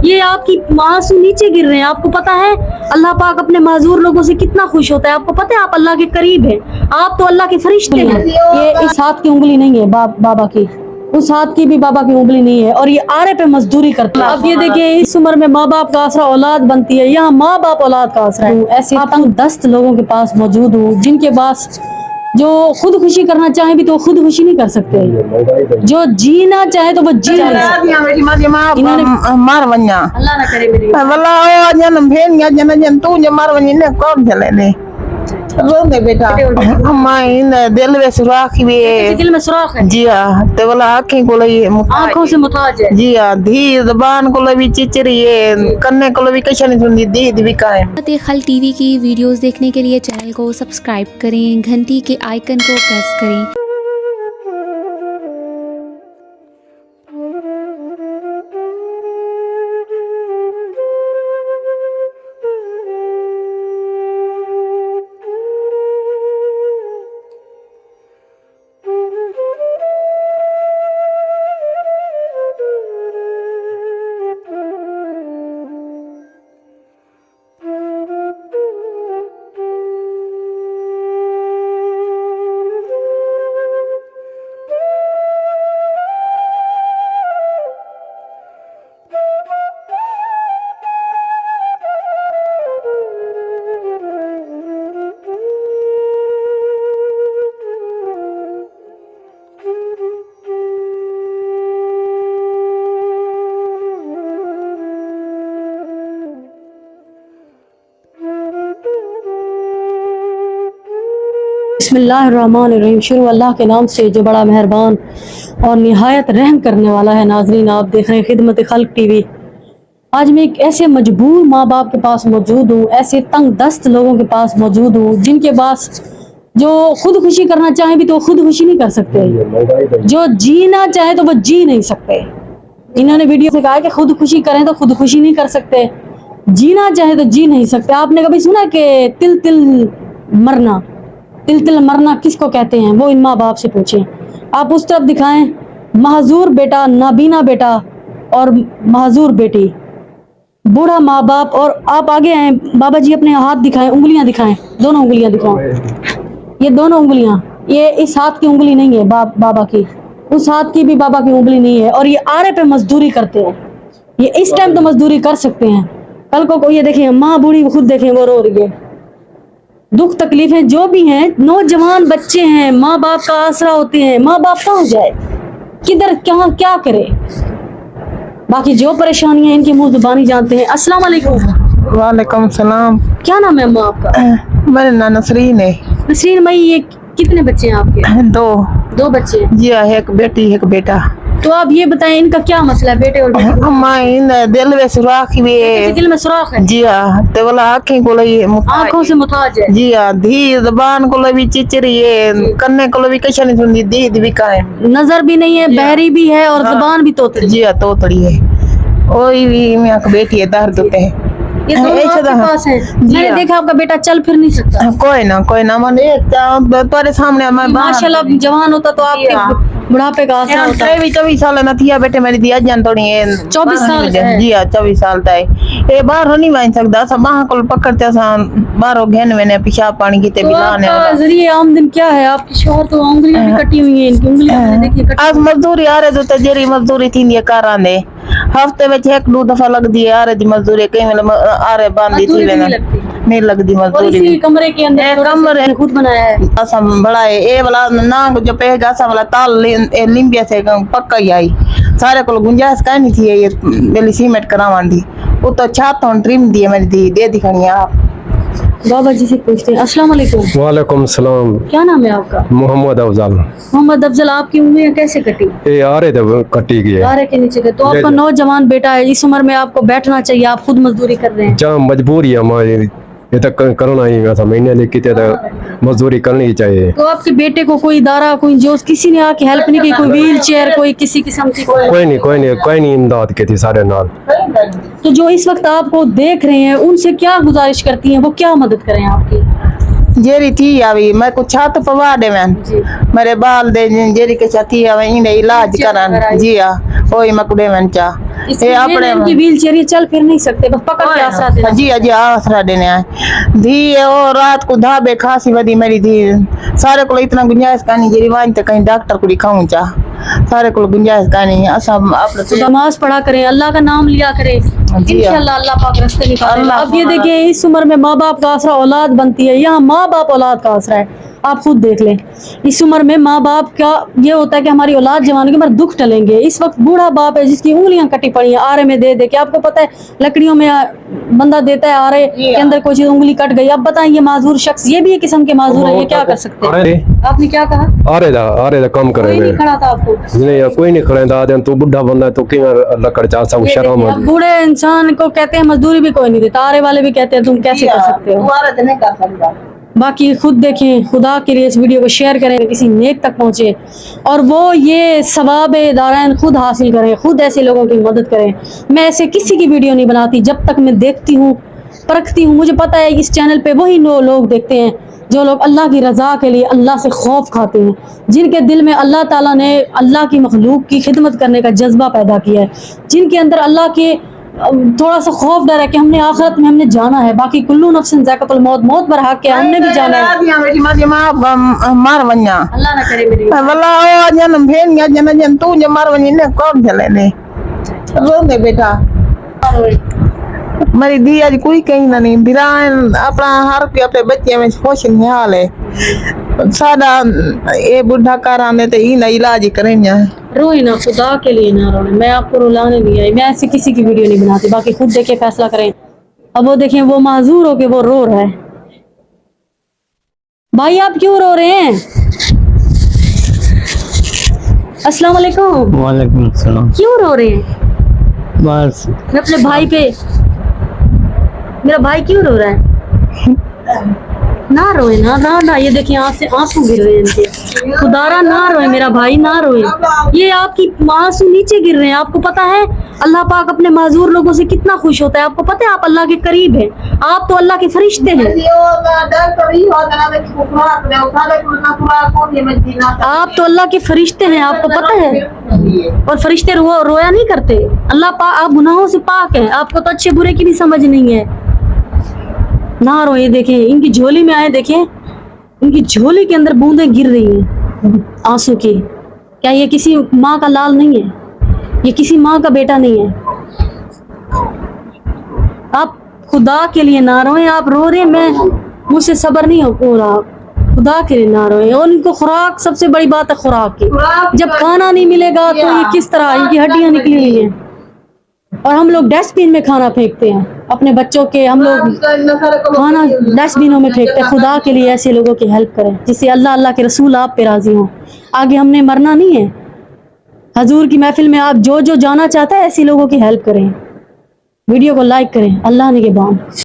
ये आपकी आंसू नीचे गिर रहे हैं, आपको पता है अल्लाह पाक अपने माजूर लोगों से कितना खुश होता है, आपको पता है आप अल्लाह के करीब हैं, आप तो अल्लाह के फरिश्ते हैं। ये इस हाथ की उंगली नहीं है बाबा की, उस हाथ की भी बाबा की उंगली नहीं है, और ये आरे पे मजदूरी करता है। अब ये देखिए इस उम्र में माँ बाप का आसरा औलाद बनती है, यहाँ माँ बाप औलाद का आसरा है। ऐसे तंग दस्त लोगों के पास मौजूद हूँ जिनके पास जो खुद खुशी करना चाहे भी तो खुद खुशी नहीं कर सकते, जो जीना चाहे तो वो जी नहीं सकते। मार वन्या अल्लाह ना करे मेरी वल्ला ओ जन्म भेन या जन तू जे मार वन्या ने कौन चले ने रो दे बेटा अम्मा इन दिल में सुराख भी दिल में सुराख है जी हां ते वाला आंखें को लई आंखों से मुताज है जी हां धी जबान को लई चिचरी है कन्ने को लई कश नहीं सुनदी दी भी का है। खल टीवी की वीडियोस देखने के लिए चैनल को सब्सक्राइब करें, घंटी के आइकन को प्रेस करें। बिस्मिल्लाहिर्रहमानिर्रहीम, शुरू अल्लाह के नाम से जो बड़ा मेहरबान और निहायत रहम करने वाला है। नाज़रीन, आप देख रहे हैं खिदमत खल्क टीवी। आज मैं एक ऐसे मजबूर माँ बाप के पास मौजूद हूँ, ऐसे तंग दस्त लोगों के पास मौजूद हूँ जिनके पास जो खुद खुशी करना चाहे भी तो खुद खुशी नहीं कर सकते, जो जीना चाहे तो वो जी नहीं सकते। इन्होंने वीडियो से कहा कि खुद खुशी करें तो खुद खुशी नहीं कर सकते, जीना चाहे तो जी नहीं सकते। आपने कभी सुना कि तिल तिल मरना, तिल तिल मरना किसको कहते हैं? वो इन माँ बाप से पूछें। आप उस तरफ दिखाएं, महजूर बेटा, नाबीना बेटा और महजूर बेटी, बूढ़ा माँ बाप, और आप आगे आए बाबा जी, अपने हाथ दिखाएं, उंगलियां दिखाएं, दोनों उंगलियां दिखाओ। ये दोनों उंगलियां, ये इस हाथ की उंगली नहीं है बाबा की, उस हाथ की भी बाबा की उंगली नहीं है, और ये आरे पे मजदूरी करते हैं। ये इस टाइम तो मजदूरी कर सकते हैं, कल को ये देखें माँ बूढ़ी खुद देखें वो रो रही है। दुख तकलीफें जो भी हैं, नौजवान बच्चे हैं, माँ बाप का आसरा होते हैं, माँ बाप कहाँ जाए, किधर क्या करे, बाकी जो परेशानियां इनकी मुंह जुबानी जानते हैं। अस्सलाम वालेकुम। वालेकुम सलाम। क्या नाम है अम्मा आपका? मेरा नाम नसरीन है। नसरीन भाई, ये कितने बच्चे हैं आपके? दो बच्चे जी, एक बेटी एक बेटा। तो आप ये बताएं इनका क्या मसला है, बेटे और बेटी? अम्मा इन दिल में सुराख भी है, दिल में सुराख है जी हां ते वाला आंखें को लई आंखों से मुताज है। जी हां धी जबान को लई चिचरी है कन्ने को लई कश नहीं सुनदी दी भी का है, नजर भी नहीं है, बहरी भी है और जबान भी तोतरी। जी हां तोतड़ी है। ओई भी मैं बेटी है दर्द होते हैं ये दोनों आपके पास है। मैंने देखा आपका बेटा चल फिर नहीं सकता। कोई ना मन तेरे सामने मैं माशाल्लाह जवान होता तो आपके बुढ़ापे का आसरा होता। 24 साल न थिया बेटे मेरी दिया जान थोड़ी है 24 साल है। जी हां 24 साल तक ए बाहर नहीं मान सकदा, सब बाहर को पकड़ते सा बाहर घेन मैंने पेशाब पानी कीते बिलाने वाला। जरिए आमदन क्या है? आपकी शोहर तो उंगलियां भी कटी हुई हैं, इनकी उंगलियां देखिए कटी। आज मजदूरी आ रहे तो जेरी मजदूरी थी ये करा दे हफ्ते में एक दो दफा लगदी है आ रही मजदूरी, कई आ रहे बांधी थी नहीं लगदी मजदूरी। इसी कमरे के अंदर कमरे खुद बनाया है, असम बड़ा है ए वाला ना जो पे गासा वाला ताल लिंबिया से पक्का ही आई, सारे को गुंजाइश का नहीं थी ये बेली सीमेंट करावन दी, वो तो छात तो ट्रिम दी मेरी दी दे दिखानी आप। बाबा जी से पूछते हैं। अस्सलाम वालेकुम। वालेकुम सलाम। क्या नाम है आपका? मोहम्मद अफजल। मोहम्मद अफजल, आपकी उंगलियां कैसे कटी? ये आ रहे थे कटी गई है, आरे के नीचे गए। तो आपका नौजवान बेटा है, इस उम्र में आपको बैठना चाहिए, आप खुद मजदूरी कर रहे हैं। जहाँ मजबूरी है हमारी, ये तक करना ही था महीने लेके मजदूरी करनी ही चाहिए। तो आपके बेटे को कोई इदारा, कोई जो किसी ने आके हेल्प नहीं की, कोई व्हील चेयर, कोई किसी किस्म की? कोई नहीं इमदाद की थी सारे नाल। तो जो इस वक्त आपको देख रहे हैं उनसे क्या गुजारिश करती हैं, वो क्या मदद करें आपकी? जेरी थी अभी मैं कुछ छात पवा दे मैं मेरे बाल दे जेरी के छाती है इन इलाज करन जी हां ओई मकदे मैं चा ये इनकी व्हील चेयर ये चल फिर नहीं सकते, बस पकड़ के आसरा देना। जी जी आसरा देने आए धी। और रात को धाबे खांसी वधी मेरी धी, सारे को इतना गुंजाइश का नहीं जी रिवाज तो कहीं डॉक्टर को दिखाऊं चा, सारे को गुंजाइश का नहीं। सब आप नमाज पढ़ा करें, अल्लाह का नाम लिया करें, इंशाल्लाह अल्लाह पाक रास्ते निकालेगा। अब ये देखिए इस उम्र में माँ बाप का आसरा औलाद बनती है, यहाँ माँ बाप औलाद का आसरा है। आप खुद देख लें, इस उम्र में माँ बाप का ये होता है कि हमारी औलाद जवान के हमारे दुख टलेंगे। इस वक्त बूढ़ा बाप है जिसकी उंगलियां कटी पड़ी हैं आरे में दे दे के, आपको पता है लकड़ियों में बंदा देता है आरे के अंदर कोई चीज उंगली कट गई। अब बताएं ये माजूर शख्स, ये भी एक किस्म के माजूर है, ये क्या कर सकते हैं? आपने क्या कहा? आ रहे कम कोई करे नहीं खड़ा था आपको? नहीं यार कोई नहीं खड़े था, तू बुढ़ा बंदा है तो क्यों लकड़ चा सब शर्म अब बूढ़े इंसान को कहते हैं मजदूरी भी कोई नहीं देता, आरे वाले भी कहते हैं तुम कैसे कर सकते हो। नहीं कर सकता। बाकी खुद देखें, खुदा के लिए इस वीडियो को शेयर करें, किसी नेक तक पहुंचे और वो ये सवाब दारायन खुद हासिल करें, खुद ऐसे लोगों की मदद करें। मैं ऐसे किसी की वीडियो नहीं बनाती, जब तक मैं देखती हूँ परखती हूँ, मुझे पता है इस चैनल पे वही लोग देखते हैं जो लोग अल्लाह की रज़ा के लिए अल्लाह से खौफ खाते हैं, जिनके दिल में अल्लाह ताला ने अल्लाह की मखलूक की खिदमत करने का जज्बा पैदा किया है, जिनके अंदर अल्लाह के थोड़ा सा खौफ डर है कि हमने आखिरत में हमने जाना है। बाकी कुल्लू नफ्सिन ज़ाइक़तुल मौत, मौत पर हक है, हमने भी जाना है। मार वन्या अल्लाह ना करे मेरी वल्ला ओ जन्म भेन या जन तू जे मार वन्या ने कौन चले ने रो दे बेटा मेरी दी आज कोई कहीं ना नहीं बिरा अपना हर के अपने बच्चे में खुश नहीं हाल है सादा ये बुढ़ा कारा ने तो ई ना इलाज करेंगे। रोए ना, खुदा के लिए ना रोए, मैं आपको रुलाने नहीं आई, मैं ऐसी किसी की वीडियो नहीं बनाती। बाकी खुद देखे फैसला करें। अब वो देखें वो माजूर हो के वो रो रहा है। भाई आप क्यों रो रहे हैं? अस्सलाम वालेकुम। वालेकुम सलाम। क्यों रो रहे हैं? बस मैं अपने भाई पे, मेरा भाई क्यों रो रहा है? ना रोए ना ना ना, ये देखिए आंसू गिर रहे हैं इनके, खुदारा ना रोए मेरा भाई, ना रोए। ये आपकी आंसू नीचे गिर रहे हैं। आपको पता है अल्लाह पाक अपने माजूर लोगों से कितना खुश होता है? आपको पता है आप अल्लाह के करीब हैं, आप तो अल्लाह के फरिश्ते हैं, आप तो अल्लाह के फरिश्ते हैं, आपको पता है। और फरिश्ते रोया नहीं करते, अल्लाह पाक, आप गुनाहों से पाक हैं, आपको तो अच्छे बुरे की भी समझ नहीं है। ना रोए, देखें इनकी झोली में आए, देखें इनकी झोली के अंदर बूंदें गिर रही हैं आंसू की। क्या ये किसी माँ का लाल नहीं है? ये किसी माँ का बेटा नहीं है? आप खुदा के लिए ना रोए, आप रो रहे, मैं मुझसे सब्र नहीं हो रहा, खुदा के लिए ना रोए। और इनको खुराक, सबसे बड़ी बात है खुराक की, जब खाना नहीं मिलेगा तो ये किस तरह, इनकी हड्डियां निकली हुई हैं। और हम लोग डस्टबिन में खाना फेंकते हैं अपने बच्चों के, हम लोग खाना डस्टबिनों में फेंकते हैं। खुदा के लिए ऐसे लोगों की हेल्प करें जिससे अल्लाह के रसूल आप पे राजी हों। आगे हमने मरना नहीं है, हजूर की महफिल में आप जो जाना चाहता है ऐसे लोगों की हेल्प करें। वीडियो को लाइक करें। अल्लाह ने के बाम।